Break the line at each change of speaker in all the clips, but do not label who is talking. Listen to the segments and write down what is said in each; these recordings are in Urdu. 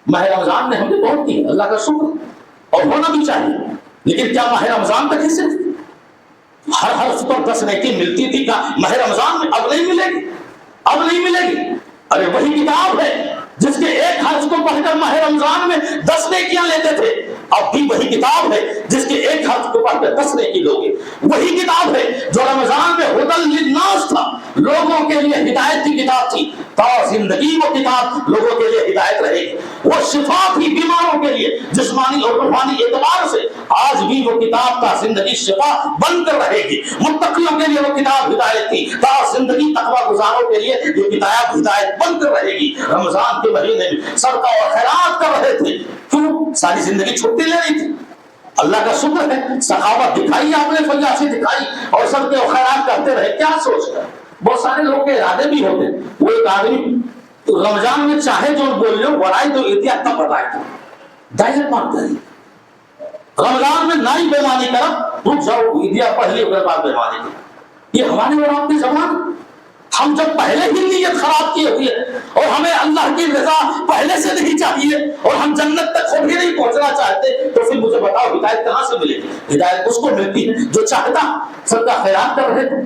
ماہ رمضان نے ہمیں بہت کی، اللہ کا شکر اور ہونا بھی چاہیے، لیکن کیا ماہ رمضان تک ہی صرف ہر حرف پر 10 نیکی ملتی تھی؟ کیا ماہ رمضان میں اب نہیں ملے گی؟ اب نہیں ملے گی؟ ارے وہی کتاب ہے جس کے ایک حرف کو پڑھ کر ماہ رمضان میں 10 نیکیاں لیتے تھے، اب بھی وہی کتاب ہے جس کے ایک حرف کو پڑھ کر 10 نیکی لوگے۔ وہی کتاب ہے جو رمضان میں ہدی للناس تھا، لوگوں کے لیے ہدایت کی کتاب تھی، تا زندگی وہ کتاب لوگوں کے لیے ہدایت رہے گی۔ وہ شفا تھی بیماروں کے لیے جسمانی اور روحانی اعتبار سے، آج بھی وہ کتاب تا زندگی شفا بن کر رہے گی۔ متقیوں کے لیے وہ کتاب ہدایت تھی، تا زندگی تقوی گزاروں کے لیے یہ کتاب ہدایت بن کر رہے گی۔ رمضان کے مہینے میں صدقہ اور خیرات کر رہے تھے، کیوں؟ ساری زندگی چھٹی لے رہی تھی۔ اللہ کا شکر ہے سخاوت دکھائی آپ نے، فیاضی دکھائی اور صدقے اور خیرات کرتے رہے۔ کیا سوچ کر؟ بہت سارے لوگ کے ارادے بھی ہوتے ہیں، وہ ایک آدمی رمضان میں چاہے جو بول لو ورائے تو احتیاط تب بتائے تھا دائرت مانتا ہے۔ رمضان میں نہ ہی بیمانی کرب، رک جاؤ عیدیہ پڑھ لی اگر بعد بیمانی کی، یہ ہمارے اور آپ کی زبان۔ ہم جب پہلے ہی نیت خراب کی ہوئی ہے اور ہمیں اللہ کی رضا پہلے سے نہیں چاہیے اور ہم جنت تک خود ہی نہیں پہنچنا چاہتے، تو پھر مجھے بتاؤ ہدایت کہاں سے ملے گی؟ ہدایت اس کو ملتی ہے جو چاہتا صدقہ خیرات کر رہے تھے۔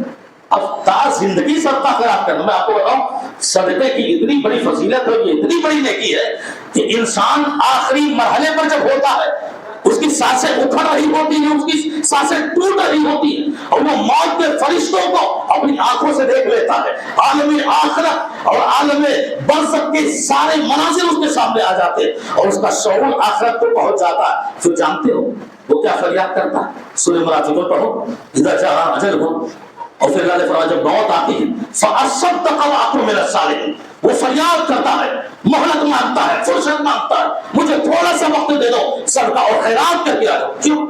اب تا زندگی صدقہ خیرات کرنا، میں آپ کو بتاؤں صدقے کی اتنی بڑی فضیلت ہے، یہ اتنی بڑی نیکی ہے کہ انسان آخری مرحلے پر جب ہوتا ہے، اس کی سانسیں اکھڑ رہی ہوتی ہیں، اس کی سانسیں ٹوٹ رہی ہوتی ہیں، اور وہ موت کے فرشتوں کو اپنی آنکھوں سے دیکھ لیتا ہے۔ عالم آخرت اور عالم برزخ کے سارے مناظر اس کے سامنے آ جاتے ہیں اور اس کا شعور آخرت کو پہنچ جاتا ہے۔ پھر جانتے ہو وہ کیا فریاد کرتا ہے؟ سورہ منافقون پڑھو، اذا جاء اجلهم، اور پھر اللہ نے فرمایا جب موت آتی ہے فَأَصَّدَّقَ وَأَكُن مِّنَ الصَّالِحِينَ، وہ فریاد کرتا ہے، مہلت مانگتا ہے، فرصت مانگتا ہے، مجھے تھوڑا سا وقت دے دو، صدقہ اور خیرات کر کے آ جاؤ۔ کیوں؟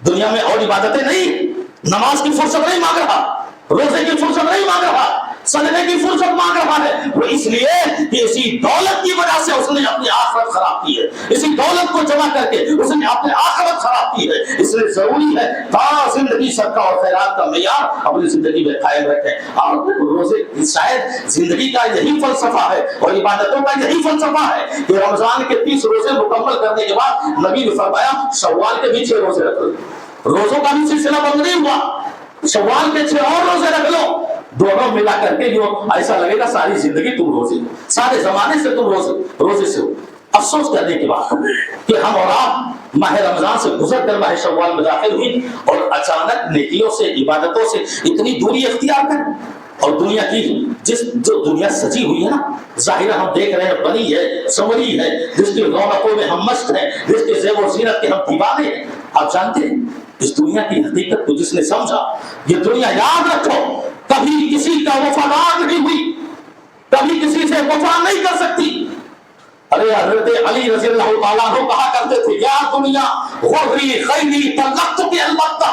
دنیا میں اور عبادتیں نہیں، نماز کی فرصت نہیں مانگ رہا، روزے کی فرصت نہیں مانگ رہا، صدقے کی فرصت مانگ رہا ہے، وہ اس لیے کہ اسی دولت کی وجہ سے اس نے اپنی آخرت خراب کی ہے، اسی دولت کو جمع کر کے اس نے اپنی آخرت خراب کی ہے۔ اس لیے ضروری ہے تا زندگی صدقہ اور خیرات کا معیار اپنی زندگی میں قائم رکھیں۔ اور روزے شاید زندگی کا یہی فلسفہ ہے اور عبادتوں کا یہی فلسفہ ہے کہ رمضان کے 30 روزے مکمل کرنے کے بعد نبی نے فرمایا شوال کے بھی 6 روزے رکھ لو۔ روزوں کا بھی سلسلہ بند نہیں ہوا، شوال کے 6 اور روزے رکھ لو، دونوں ملا کر کے جو ایسا لگے گا ساری زندگی تم روزے ہو، سارے زمانے سے تم روزے سے ہو۔ افسوس کرنے کی بات کہ ہم اور آپ ماہ رمضان سے گزر کر ماہ شوال میں داخل ہوئی اور اچانک نیکیوں سے عبادتوں سے اتنی دوری اختیار کریں۔ اور دنیا کی جو دنیا سجی ہوئی ہے نا، ظاہر ہم دیکھ رہے ہیں، بنی ہے، سنوری ہے، جس کی رونقوں میں ہم مست ہیں، جس کے زیب و زینت کے ہم دیوانے ہیں۔ آپ جانتے ہیں اس دنیا کی حقیقت کو جس نے سمجھا، یہ دنیا یاد رکھو کبھی کسی کا وفادار نہیں ہوئی، کبھی کسی سے وفا نہیں کر سکتی۔ ارے حضرت علی رضی اللہ تعالیٰ عنہ کہا کرتے تھے یا دنیا غری خیری طلقت کے البتہ،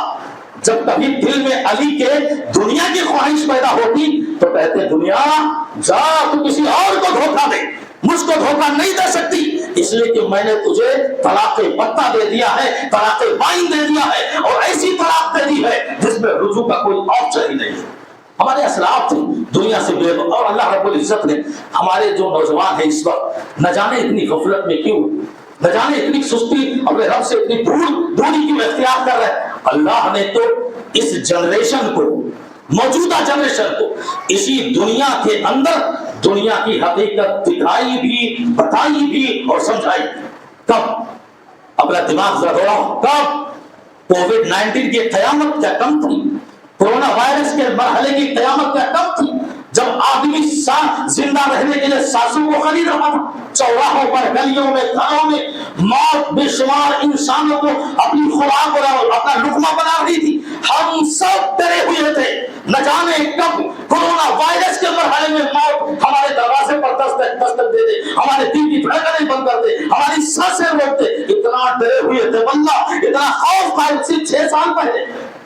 جب کبھی دل میں علی کے دنیا کی خواہش پیدا ہوتی تو کہتے دنیا جا تو کسی اور کو دھوکہ دے، مجھ کو دھوکہ نہیں دے سکتی، اس لیے کہ میں نے تجھے طلاق بتہ دے دیا ہے، طلاق بائن دے دیا ہے، اور ایسی طلاق دے دی ہے جس میں رجوع کا کوئی آپشن ہی نہیں ہے۔ ہمارے اسلاف تھے دنیا سے بے، اور اللہ رب العزت نے ہمارے جو نوجوان ہیں اس وقت نہ جانے اتنی غفلت میں کیوں، نہ جانے اتنی سستی اپنے رب سے اتنی دوری کیوں اختیار کر رہے۔ اللہ نے تو اس جنریشن کو، موجودہ جنریشن کو اسی دنیا کے اندر دنیا کی حقیقت دکھائی بھی، بتائی بھی اور سمجھائی۔ کب؟ اپنا دماغ ذرا دوڑاؤ، کب؟ کووڈ-19 کی قیامت کیا کم تھی؟ کورونا وائرس کے مرحلے کی قیامت کیا کم تھی؟ جب آدمی زندہ رہنے کے لیے سانسوں کو خرید رہا تھا، چوراہوں پر، گلیوں میں، گھروں میں موت بے شمار انسانوں کو اپنی خوراک اور اپنا لقمہ بنا رہی تھی، ہم سب ڈرے ہوئے تھے نہ جانے کب کورونا وائرس کے مرحلے میں موت ہمارے دروازے پر دستک دے دے، ہمارے دل کی دھڑکنیں بند کر دے، ہماری سانسیں روک دے۔ اتنا ڈرے ہوئے تھے واللہ، اتنا خوف تھا۔ 6 سال پہلے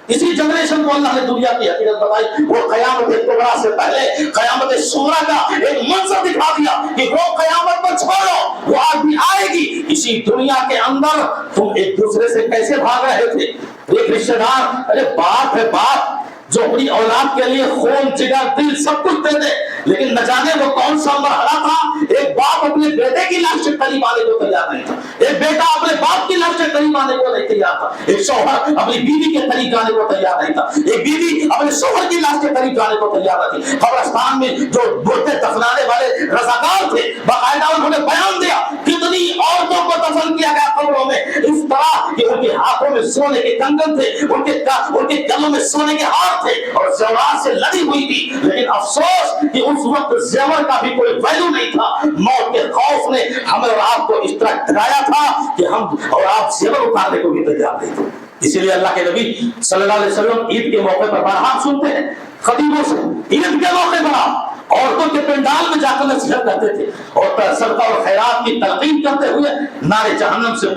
اسی جنریشن کو اللہ نے دنیا کی حقیقت بتائی، وہ قیامت کبریٰ سے پہلے قیامت صغریٰ کا ایک منظر دکھا دیا کہ وہ قیامت پر چھوڑو، وہ آج بھی آئے گی۔ اسی دنیا کے اندر تم ایک دوسرے سے کیسے بھاگ رہے تھے؟ ایک رشتہ دار، ارے باپ ہے باپ جو اپنی اولاد کے لیے خون جگر دل سب کچھ دے دے، لیکن نہ جانے وہ کون سا مرحلہ تھا، ایک باپ اپنے بیٹے کی لاش سے قریب آنے کو تیار نہیں تھا، ایک بیٹا اپنے باپ کی لاش سے قریب آنے کو نہیں تیار تھا، ایک شوہر اپنی بیوی کے قریب جانے کو تیار نہیں تھا، ایک بیوی اپنے شوہر کی لاش کے قریب جانے کو تیار نہیں تھی۔ قبرستان میں جو مردے دفنانے والے رضاکار تھے، باقاعدہ انہوں نے بیان دیا کتنی عورتوں کو دفن کیا گیا قبروں میں، اس طرح کہ ان کے ہاتھوں میں سونے کے کنگن تھے، ان کے گلوں میں سونے کے ہار تھے اور زیورات سے لڑی ہوئی تھی، لیکن افسوس کہ اس وقت زیور کا بھی کوئی ویلو نہیں تھا۔ موت کے خوف نے ہمیں اور آپ کو اس طرح ڈرایا تھا کہ ہم اور آپ زیور اتارنے کو بھی تیار نہیں تھے۔ اسی لیے اللہ کے نبی صلی اللہ علیہ وسلم عید کے موقع پر بارہا سنتے ہیں خطیبوں سے، عید کے موقع پر عورتوں کے پنڈال میں جا کر نصیحت کرتے تھے اور صدقہ اور خیرات کی تلقین کرتے ہوئے نار جہنم سے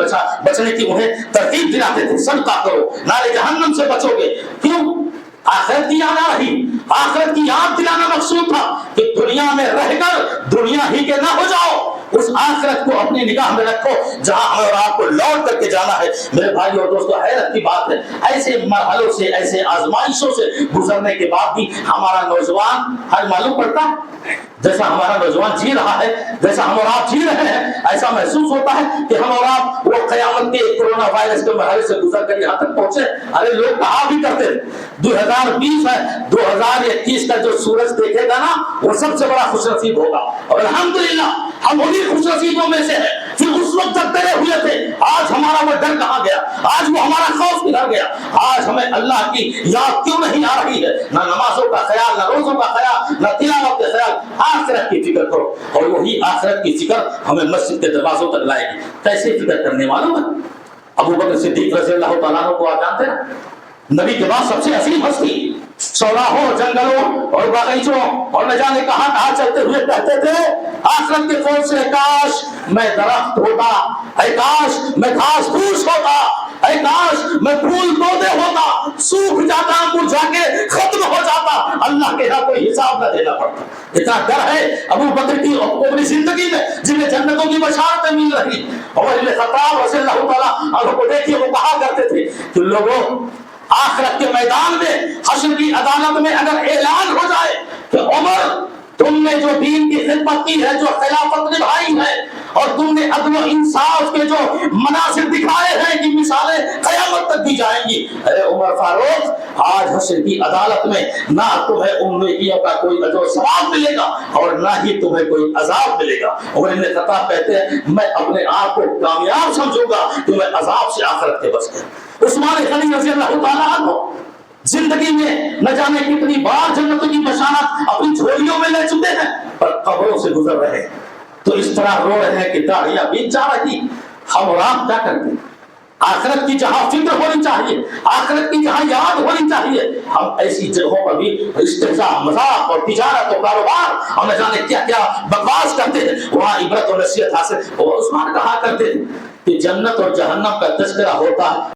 بچنے کی انہیں ترغیب دلاتے تھے۔ صدقہ کرو، نار جہنم سے بچو گے۔ کیوں؟ آخرت کی یاد آ رہی، آخرت کی یاد دلانا مقصود تھا کہ دنیا میں رہ کر دنیا ہی کے نہ ہو جاؤ، اس آخرت کو اپنی نگاہ میں رکھو جہاں ہمیں اور آپ کو لوٹ کر کے جانا ہے۔ میرے بھائی اور دوستو، حیرت کی بات ہے، ایسے مرحلوں سے، ایسے آزمائشوں سے گزرنے کے بعد بھی ہمارا نوجوان حل معلوم پڑتا ہے۔ جیسا ہمارا نوجوان جی رہا ہے، جیسا ہم اور آپ جی رہے ہیں، ایسا محسوس ہوتا ہے کہ ہم اور آپ وہ قیامت کے کورونا وائرس کے مرحلے سے گزر کر یہاں تک پہنچے۔ ارے لوگ کہا بھی کرتے 2020 ہے، 2021 کا جو سورج دیکھے گا نا وہ سب سے بڑا خوش نصیب ہوگا، اور الحمدللہ ہم انہی خوش نصیبوں میں سے ہیں۔ پھر اس وقت تک ڈرے ہوئے تھے، آج ہمارا وہ ڈر کہاں گیا؟ آج وہ ہمارا خوف کدھر گیا؟ آج ہمیں اللہ کی یاد کیوں نہیں آ رہی ہے؟ نہ نمازوں کا خیال، نہ روزوں کا خیال، نہ تلاوت کا خیال۔ آخرت کی فکر کرو، اور وہی آخرت کی فکر ہمیں مسجد کے دروازوں تک لائے گی۔ کیسے فکر کرنے والوں ہے؟ ابو بکر صدیق رضی اللہ تعالیٰ عنہ کو آپ جانتے ہیں، نبی کے بعد سب سے عظیم ہستی، چوراہوں، جنگلوں اور باغیچوں اور نہ جانے کہاں چلتے ہوئے کہتے تھے آخرت کے خوف سے کاش میں درخت ہوتا، اے کاش میں گھاس پھوس ہوتا، اے کاش میں پھول پودے ہوتا، سوکھ جاتا، مرجھا کے ختم ہو جاتا، اللہ کے یہاں کوئی حساب نہ دینا پڑتا۔ اتنا ڈر ہے ابو بکر کی اپنی زندگی میں، جنہیں جنتوں کی بشارتیں مل رہی۔ عمر بن خطاب رضی اللہ تعالیٰ عنہ کو دیکھیے، وہ کہا کرتے تھے کہ لوگوں، آخرت کے میدان میں، حشر کی عدالت میں اگر اعلان ہو جائے کہ عمر تم نے جو دین کی خدمت کی ہے، جو خلافت نبھائی ہے، اور تم نے عدل و انصاف کے جو مناظر دکھائے ہیں کہ مثالیں قیامت تک دی جائیں گی، اے عمر فاروق، آج حشر کی عدالت میں نہ تمہیں ان نیکیوں کا کوئی اجر و ثواب ملے گا اور نہ ہی تمہیں کوئی عذاب ملے گا۔ عمر بن خطاب کہتے ہیں میں اپنے آپ کو کامیاب سمجھوں گا کہ میں عذاب سے آخرت کے بچ گیا۔ عثمان غنی رضی اللہ تعالیٰ عنہ زندگی میں نہ جانے کتنی بار جنتوں کی بشارت اپنی جھولیوں میں لے چکے ہیں، پر قبروں سے گزر رہے ہیں تو اس طرح رو رہے ہیں کہ داڑیاں بیت جا رہی۔ ہم اور آپ کیا کرتے ہیں؟ آخرت کی جہاں فکر ہونی چاہیے، آخرت کی جہاں یاد ہونی چاہیے، ہم ایسی جگہوں پر بھی استہزاء، مذاق اور تجارت اور کاروبار اور نہ جانے کیا کیا بکواس کرتے ہیں، وہاں عبرت اور نصیحت حاصل۔ اور عثمان کہا کرتے ہیں کہ جنت اور جہنم کا تذکرہ ہوتا ہے